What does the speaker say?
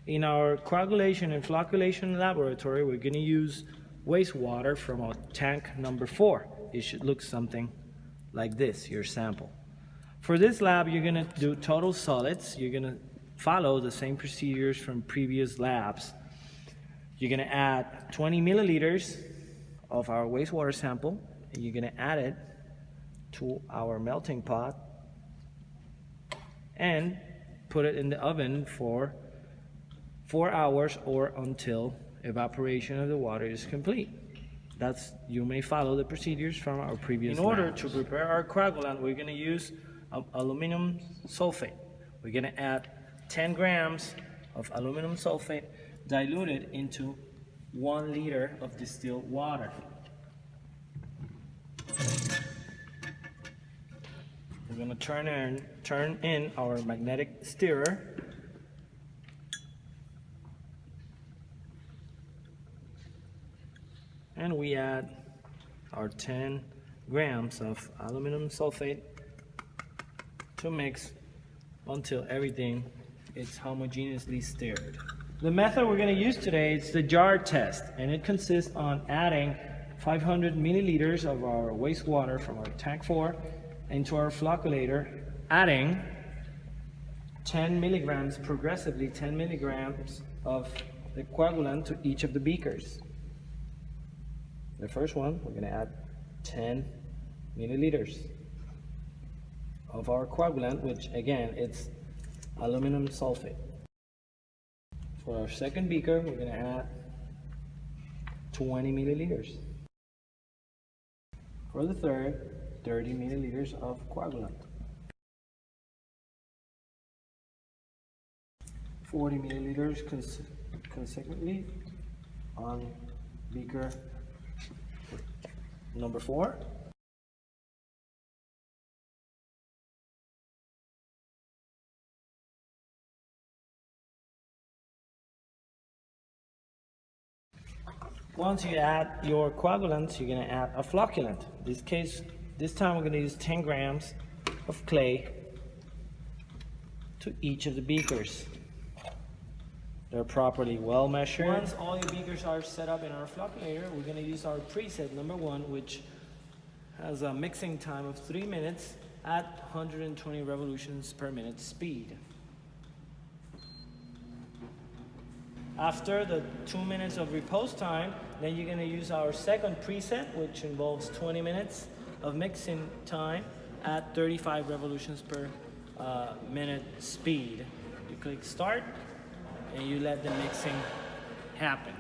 In our coagulation and flocculation laboratory, we're going to use wastewater from our tank number 4. It should look something like this, your sample. For this lab, you're going to do total solids. You're going to follow the same procedures from previous labs. You're going to add 20 milliliters of our wastewater sample, and you're going to add it to our melting pot and put it in the oven for 4 hours or until evaporation of the water is complete. You may follow the procedures from our previous labs. In order to prepare our coagulant, we're going to use aluminum sulfate. We're going to add 10 grams of aluminum sulfate diluted into 1 liter of distilled water. We're going to turn in our magnetic stirrer. And we add our 10 grams of aluminum sulfate to mix until everything is homogeneously stirred. The method we're going to use today is the jar test, and it consists on adding 500 milliliters of our wastewater from our tank 4 into our flocculator, adding 10 milligrams, progressively 10 milligrams of the coagulant to each of the beakers. The first one, we're going to add 10 milliliters of our coagulant, which again, it's aluminum sulfate. For our second beaker, we're going to add 20 milliliters. For the third, 30 milliliters of coagulant. 40 milliliters consecutively on beaker number 4. Once you add your coagulants, you're going to add a flocculant. This time we're going to use 10 grams of clay to each of the beakers. They're properly well measured. Once all your beakers are set up in our flocculator, we're going to use our preset number 1, which has a mixing time of 3 minutes at 120 revolutions per minute speed. After the 2 minutes of repose time, then you're going to use our second preset, which involves 20 minutes of mixing time at 35 revolutions per minute speed. You click start and you let the mixing happen.